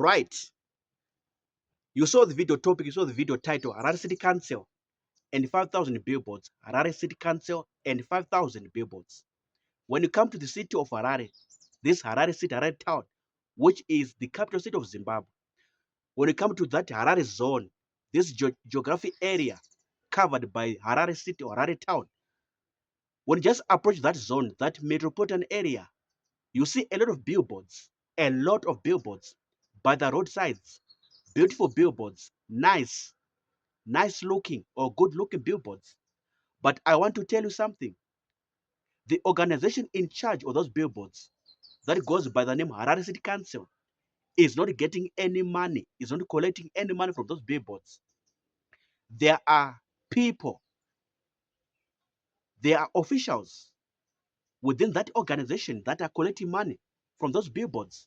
Right. You saw the video topic, you saw the video title, Harare City Council and 5,000 billboards. Harare City Council and 5,000 billboards. When you come to the city of Harare, this Harare City, Harare town, which is the capital city of Zimbabwe, when you come to that Harare zone, this geographic area covered by Harare City or Harare town, when you just approach that zone, that metropolitan area, you see a lot of billboards by the roadsides, beautiful billboards, nice looking or good looking billboards. But I want to tell you something. The organization in charge of those billboards that goes by the name Harare City Council is not getting any money, is not collecting any money from those billboards. There are people, there are officials within that organization that are collecting money from those billboards.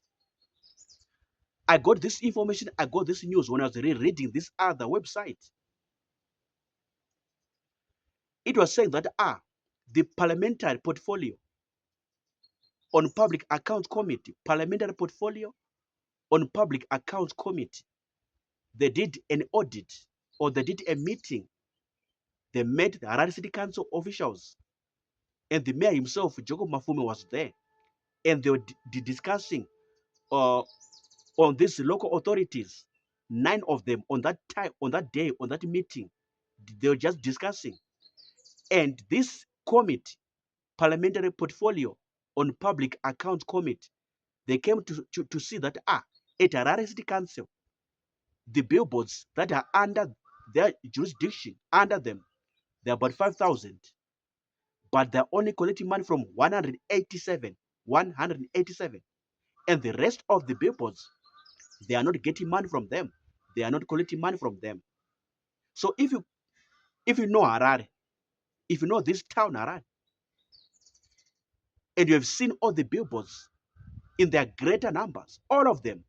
I got this information, I got this news when I was reading this other website. It was saying that the parliamentary portfolio on public accounts committee, parliamentary portfolio on public accounts committee, they did an audit or they did a meeting. They met the Harare City Council officials and the mayor himself, Jacob Mafume, was there, and they were discussing on these local authorities. 9 of them on that time, on that day, on that meeting, they were just discussing. And this committee, parliamentary portfolio on public accounts committee, they came to see that at Harare City Council, the billboards that are under their jurisdiction, under them, they're about 5,000. But they're only collecting money from 187. 187. And the rest of the billboards, they are not getting money from them. They are not collecting money from them. So if you know Harare, if you know this town Harare, and you have seen all the billboards in their greater numbers, all of them,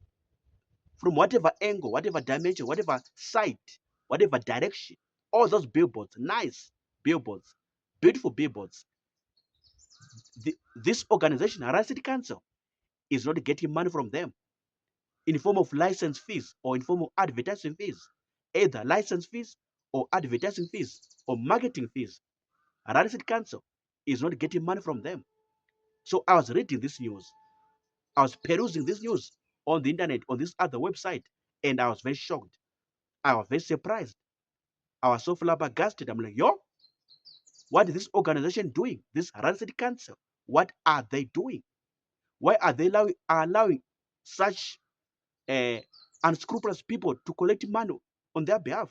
from whatever angle, whatever dimension, whatever site, whatever direction, all those billboards, nice billboards, beautiful billboards. This organization, Harare City Council, is not getting money from them in form of license fees or in form of advertising fees, either license fees or advertising fees or marketing fees. Harare City Council is not getting money from them. So I was reading this news. I was perusing this news on the internet, on this other website, and I was very shocked. I was very surprised. I was so flabbergasted. I'm like, yo, what is this organization doing? This Harare City Council, what are they doing? Why are they allowing such unscrupulous people to collect money on their behalf?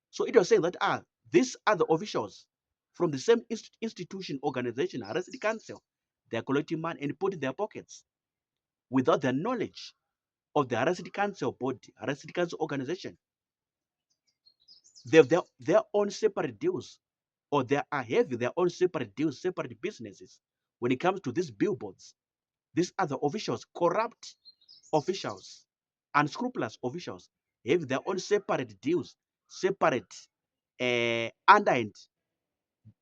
So it was saying that these other officials from the same institution, organization, Harare City Council, they are collecting money and put it in their pockets without the knowledge of the Harare City Council body, Harare City Council organization. They have their own separate deals, or they are having their own separate deals, separate businesses when it comes to these billboards. These other officials, corrupt officials, unscrupulous officials, have their own separate deals, separate underhand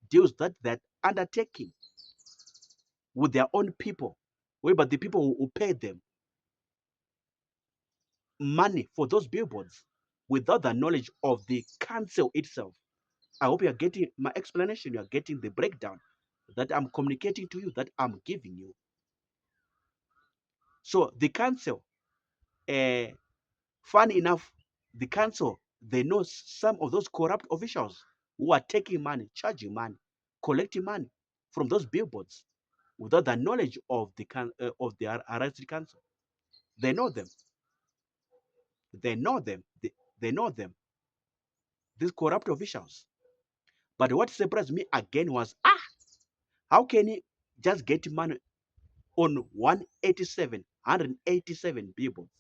deals that they're undertaking with their own people, whereby the people who pay them money for those billboards without the knowledge of the council itself. I hope you are getting my explanation, you are getting the breakdown that I'm communicating to you, that I'm giving you. So the council, funny enough, the council, they know some of those corrupt officials who are taking money, charging money, collecting money from those billboards without the knowledge of the Harare City Council. They know them. They know them. They know them. These corrupt officials. But what surprised me again was, how can he just get money on 187 billboards?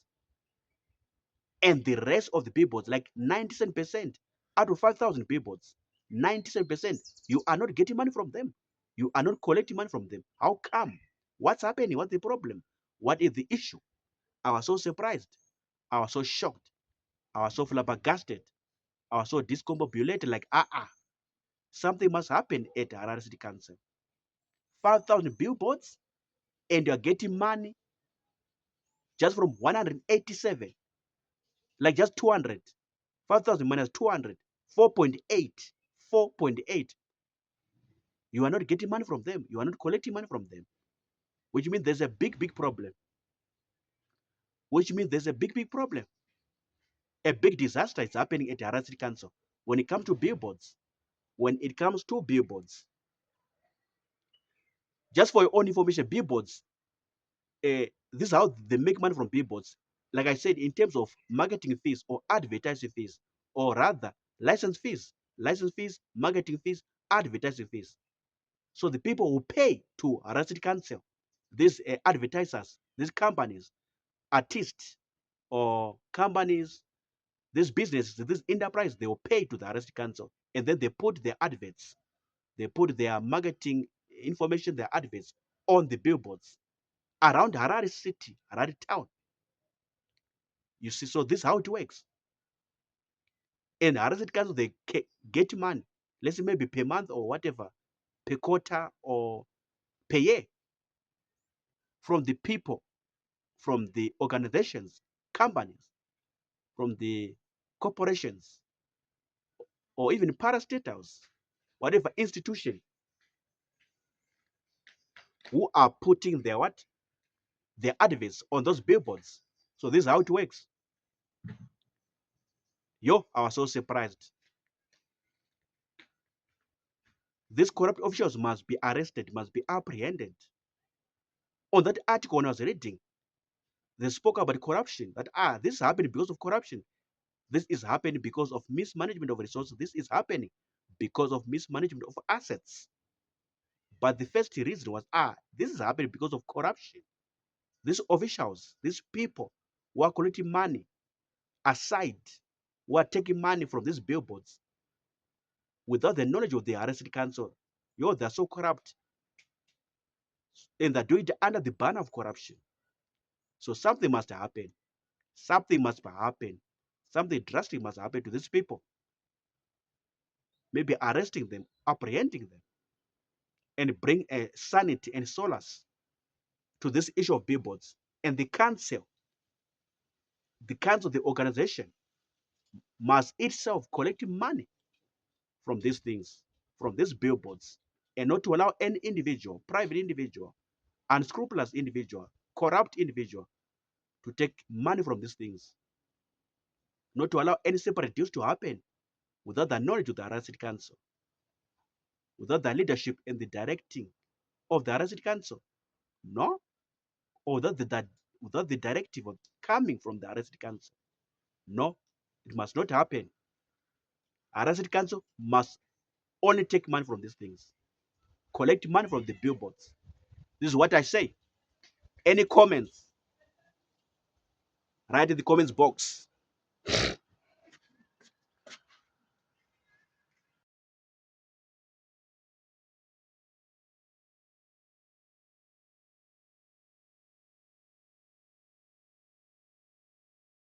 And the rest of the billboards, like 97% out of 5,000 billboards, 97%, you are not getting money from them. You are not collecting money from them. How come? What's happening? What's the problem? What is the issue? I was so surprised. I was so shocked. I was so flabbergasted. I was so discombobulated, like, something must happen at Harare City Council. 5,000 billboards, and you're getting money just from 187, like just 200, 5,000 minus 200, 4.8, 4.8. You are not getting money from them. You are not collecting money from them, which means there's a big problem. Which means there's a big problem. A big disaster is happening at the Harare City Council when it comes to billboards. When it comes to billboards, just for your own information, billboards, this is how they make money from billboards. Like I said, in terms of marketing fees or advertising fees, or rather license fees, marketing fees, advertising fees. So the people who pay to Harare City Council, these advertisers, these companies, artists, or companies, these businesses, this enterprise, they will pay to the Harare City Council, and then they put their adverts, they put their marketing information, their adverts on the billboards around Harare City, Harare town. You see, so this is how it works. And Harare City Council, they get money, let's say maybe per month or whatever, per quarter or per year, from the people, from the organizations, companies, from the corporations, or even parastatals, whatever institution, who are putting their what? Their adverts on those billboards. So this is how it works. Yo, I was so surprised. These corrupt officials must be arrested, must be apprehended. On that article when I was reading, they spoke about corruption, that this is happening because of corruption. This is happening because of mismanagement of resources. This is happening because of mismanagement of assets. But the first reason was, this is happening because of corruption. These officials, these people who are collecting money aside, who are taking money from these billboards without the knowledge of the arrested council, they're so corrupt, and they're doing it under the banner of corruption. So something must happen. Something must happen. Something drastic must happen to these people. Maybe arresting them, apprehending them, and bring a sanity and solace to this issue of billboards. And the council, the organization, must itself collect money from these things, from these billboards, and not to allow any individual, private individual, unscrupulous individual, corrupt individual to take money from these things. Not to allow any separate deals to happen without the knowledge of the Harare City Council, without the leadership and the directing of the Harare City Council. No, or without the directive of coming from the Harare City Council. No, it must not happen. Harare City Council must only take money from these things, collect money from the billboards. This is what I say. Any comments? Write in the comments box.